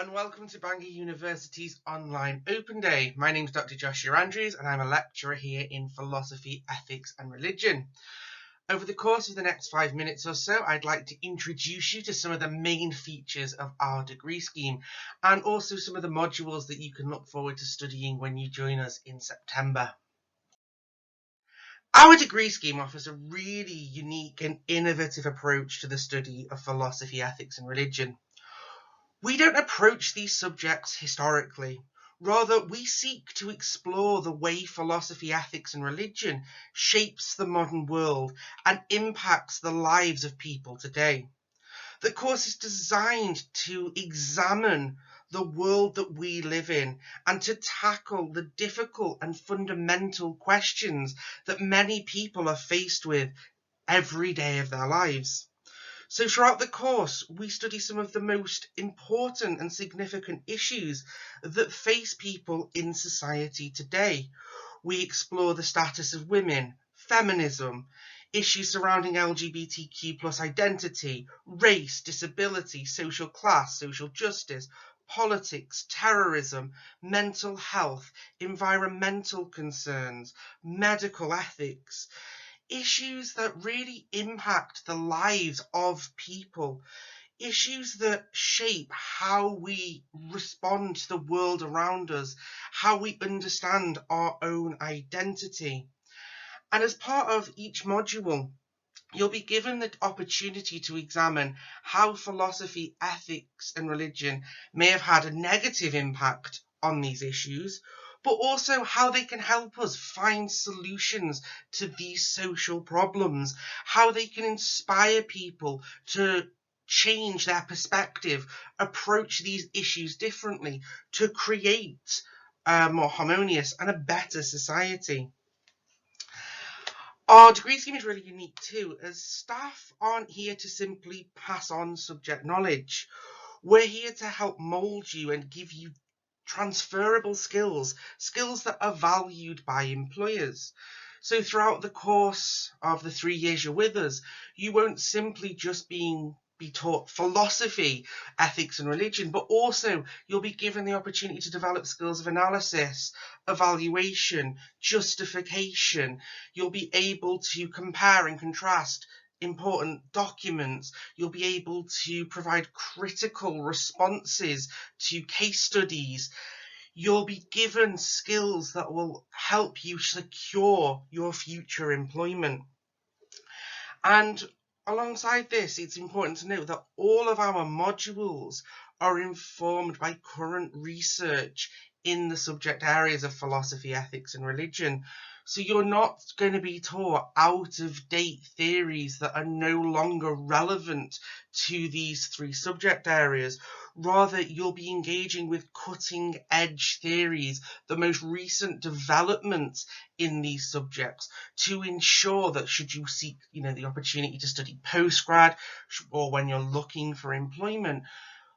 and welcome to Bangor University's online Open Day. My name's Dr. Joshua Andrews and I'm a lecturer here in philosophy, ethics and religion. Over the course of the next 5 minutes or so, I'd like to introduce you to some of the main features of our degree scheme and also some of the modules that you can look forward to studying when you join us in September. Our degree scheme offers a really unique and innovative approach to the study of philosophy, ethics and religion. We don't approach these subjects historically. Rather, we seek to explore the way philosophy, ethics and religion shapes the modern world and impacts the lives of people today. The course is designed to examine the world that we live in and to tackle the difficult and fundamental questions that many people are faced with every day of their lives. So throughout the course, we study some of the most important and significant issues that face people in society today. We explore the status of women, feminism, issues surrounding LGBTQ plus identity, race, disability, social class, social justice, politics, terrorism, mental health, environmental concerns, medical ethics. Issues that really impact the lives of people, issues that shape how we respond to the world around us, how we understand our own identity. And as part of each module, you'll be given the opportunity to examine how philosophy, ethics and religion may have had a negative impact on these issues, but also how they can help us find solutions to these social problems, how they can inspire people to change their perspective, approach these issues differently, to create a more harmonious and a better society. Our degree scheme is really unique too, as staff aren't here to simply pass on subject knowledge. We're here to help mould you and give you transferable skills that are valued by employers. So throughout the course of the 3 years you're with us, you won't simply just be taught philosophy, ethics and religion, but also you'll be given the opportunity to develop skills of analysis, evaluation, justification. You'll be able to compare and contrast important documents. You'll be able to provide critical responses to case studies. You'll be given skills that will help you secure your future employment. And alongside this, it's important to note that all of our modules are informed by current research in the subject areas of philosophy, ethics and religion. So you're not going to be taught out-of-date theories that are no longer relevant to these 3 subject areas. Rather, you'll be engaging with cutting-edge theories, the most recent developments in these subjects, to ensure that should you seek, the opportunity to study postgrad or when you're looking for employment,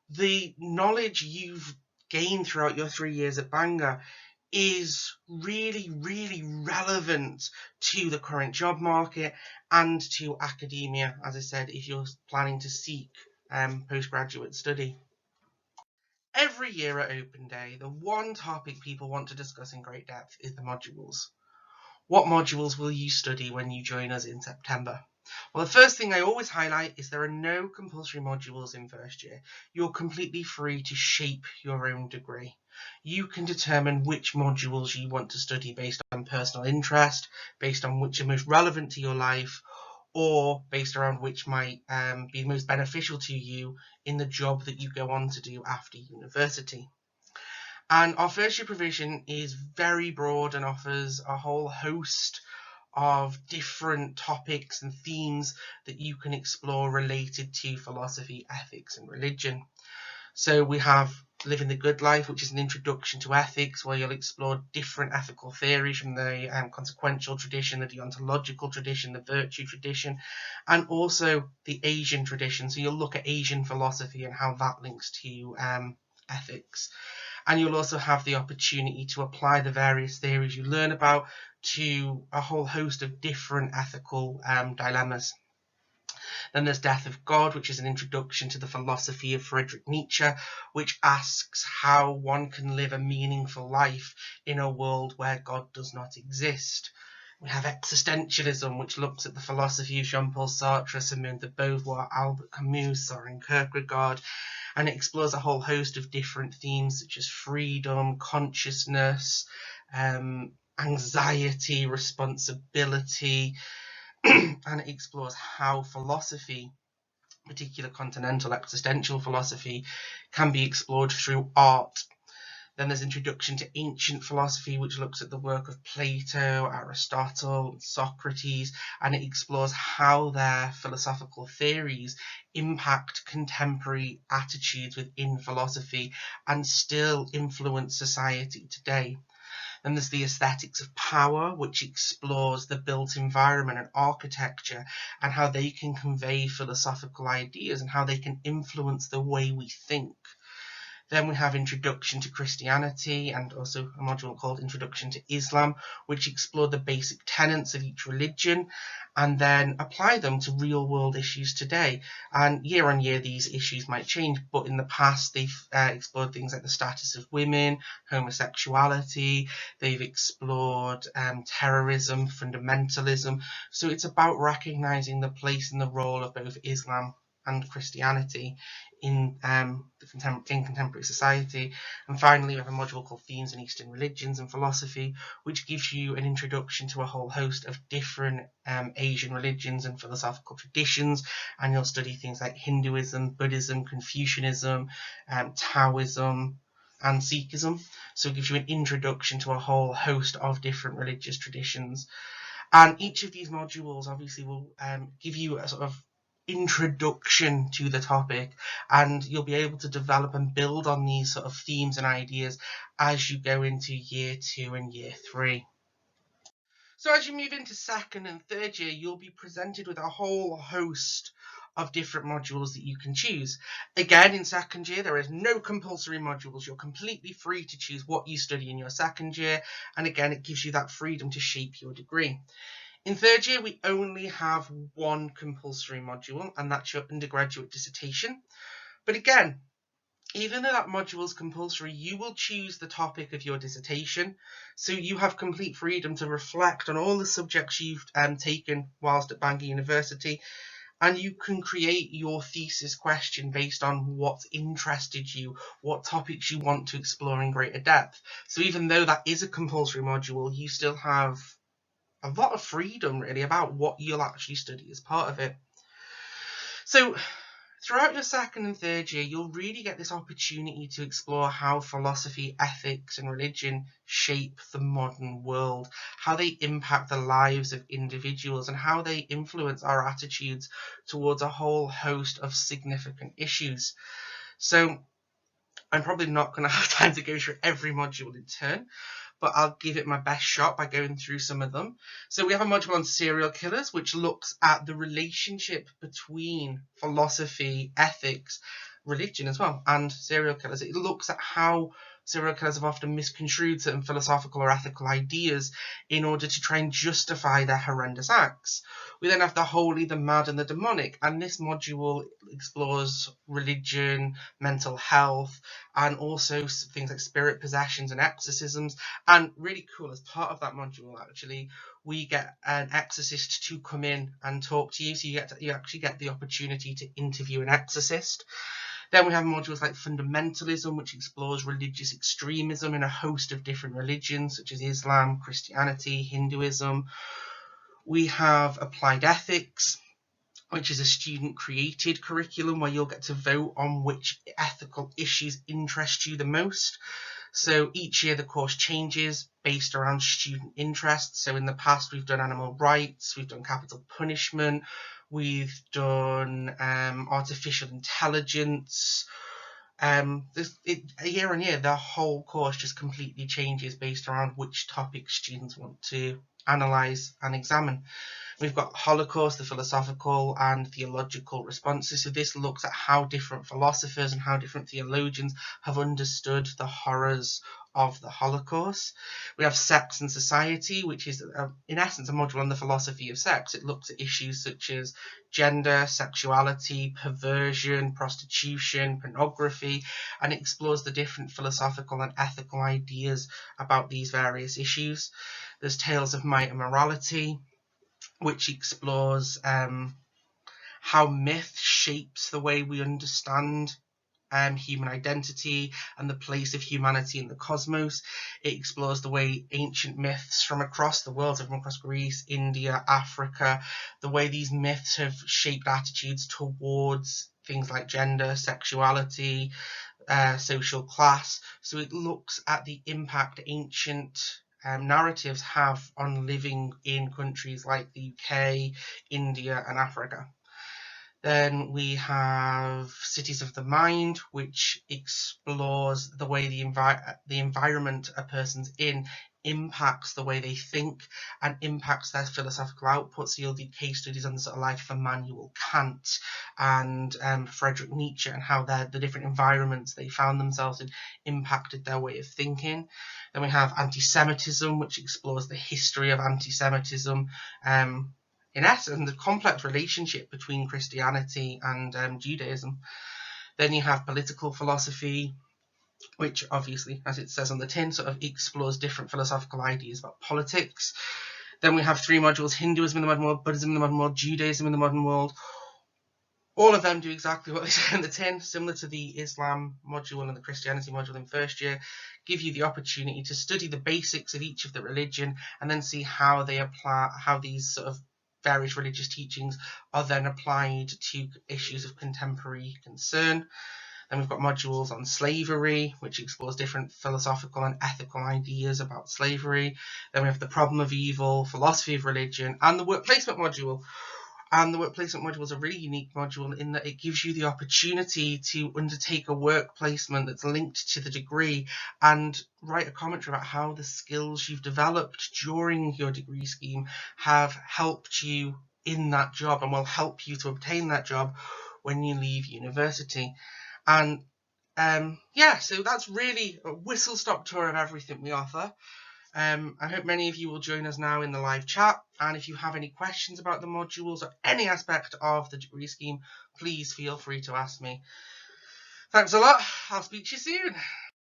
the knowledge you've gained throughout your 3 years at Bangor is really, really relevant to the current job market and to academia, as I said, if you're planning to seek postgraduate study. Every year at Open Day, the one topic people want to discuss in great depth is the modules. What modules will you study when you join us in September? Well, the first thing I always highlight is there are no compulsory modules in first year. You're completely free to shape your own degree. You can determine which modules you want to study based on personal interest, based on which are most relevant to your life, or based around which might be most beneficial to you in the job that you go on to do after university. And our first year provision is very broad and offers a whole host of different topics and themes that you can explore related to philosophy, ethics and religion. So we have Living the Good Life, which is an introduction to ethics, where you'll explore different ethical theories from the consequential tradition, the deontological tradition, the virtue tradition, and also the Asian tradition. So you'll look at Asian philosophy and how that links to ethics. And you'll also have the opportunity to apply the various theories you learn about to a whole host of different ethical dilemmas. Then there's Death of God, which is an introduction to the philosophy of Friedrich Nietzsche, which asks how one can live a meaningful life in a world where God does not exist. We have Existentialism, which looks at the philosophy of Jean-Paul Sartre, Simone de Beauvoir, Albert Camus, Soren Kierkegaard, and it explores a whole host of different themes such as freedom, consciousness, anxiety, responsibility, and it explores how philosophy, particular continental existential philosophy, can be explored through art. Then there's Introduction to Ancient Philosophy, which looks at the work of Plato, Aristotle, Socrates, and it explores how their philosophical theories impact contemporary attitudes within philosophy and still influence society today. Then there's the Aesthetics of Power, which explores the built environment and architecture and how they can convey philosophical ideas and how they can influence the way we think. Then we have Introduction to Christianity and also a module called Introduction to Islam, which explore the basic tenets of each religion and then apply them to real world issues today. And year on year, these issues might change, but in the past, they've explored things like the status of women, homosexuality, they've explored terrorism, fundamentalism. So it's about recognizing the place and the role of both Islam and Christianity in contemporary society. And finally, we have a module called Themes in Eastern Religions and Philosophy, which gives you an introduction to a whole host of different Asian religions and philosophical traditions, and you'll study things like Hinduism, Buddhism, Confucianism, Taoism, and Sikhism. So it gives you an introduction to a whole host of different religious traditions. And each of these modules obviously will give you a sort of introduction to the topic, and you'll be able to develop and build on these sort of themes and ideas as you go into year 2 and year 3. So as you move into second and third year, you'll be presented with a whole host of different modules that you can choose. Again, in second year, there is no compulsory modules. You're completely free to choose what you study in your second year, and again, it gives you that freedom to shape your degree. In third year, we only have one compulsory module, and that's your undergraduate dissertation. But again, even though that module is compulsory, you will choose the topic of your dissertation. So you have complete freedom to reflect on all the subjects you've taken whilst at Bangor University, and you can create your thesis question based on what's interested you, what topics you want to explore in greater depth. So even though that is a compulsory module, you still have a lot of freedom really about what you'll actually study as part of it. So throughout your second and third year, you'll really get this opportunity to explore how philosophy, ethics, and religion shape the modern world, how they impact the lives of individuals, and how they influence our attitudes towards a whole host of significant issues. So I'm probably not going to have time to go through every module in turn, but I'll give it my best shot by going through some of them. So we have a module on serial killers, which looks at the relationship between philosophy, ethics, religion as well, and serial killers. It looks at how serial killers have often misconstrued certain philosophical or ethical ideas in order to try and justify their horrendous acts. We then have the holy, the mad, and the demonic, and this module explores religion, mental health, and also things like spirit possessions and exorcisms. And really cool, as part of that module, actually, we get an exorcist to come in and talk to you, so you actually get the opportunity to interview an exorcist. Then we have modules like fundamentalism, which explores religious extremism in a host of different religions, such as Islam, Christianity, Hinduism. We have applied ethics, which is a student-created curriculum where you'll get to vote on which ethical issues interest you the most. So each year the course changes based around student interests. So in the past we've done animal rights, we've done capital punishment, we've done artificial intelligence. Year on year, the whole course just completely changes based around which topics students want to analyse and examine. We've got Holocaust, the philosophical and theological responses. So this looks at how different philosophers and how different theologians have understood the horrors of the Holocaust. We have Sex and Society, which is in essence a module on the philosophy of sex. It looks at issues such as gender, sexuality, perversion, prostitution, pornography, and it explores the different philosophical and ethical ideas about these various issues. There's Tales of Might and Morality, which explores how myth shapes the way we understand human identity and the place of humanity in the cosmos. It explores the way ancient myths from across the world, from across Greece, India, Africa, the way these myths have shaped attitudes towards things like gender, sexuality, social class. So it looks at the impact ancient narratives have on living in countries like the UK, India, and Africa. Then we have Cities of the Mind, which explores the way the environment a person's in impacts the way they think and impacts their philosophical output. So you'll do case studies on the sort of life of Immanuel Kant and Friedrich Nietzsche, and how the different environments they found themselves in impacted their way of thinking. Then we have Anti-Semitism, which explores the history of anti-Semitism, in essence, the complex relationship between Christianity and Judaism. Then you have Political Philosophy, which obviously, as it says on the tin, sort of explores different philosophical ideas about politics. Then we have 3 modules: Hinduism in the modern world, Buddhism in the modern world, Judaism in the modern world. All of them do exactly what they say in the tin, similar to the Islam module and the Christianity module in first year, give you the opportunity to study the basics of each of the religion and then see how they apply, how these sort of various religious teachings are then applied to issues of contemporary concern. Then we've got modules on slavery, which explores different philosophical and ethical ideas about slavery. Then we have the problem of evil, philosophy of religion, and the work placement module. And the work placement module is a really unique module in that it gives you the opportunity to undertake a work placement that's linked to the degree and write a commentary about how the skills you've developed during your degree scheme have helped you in that job and will help you to obtain that job when you leave university. And so that's really a whistle-stop tour of everything we offer. I hope many of you will join us now in the live chat, and if you have any questions about the modules or any aspect of the degree scheme, please feel free to ask me. Thanks a lot. I'll speak to you soon.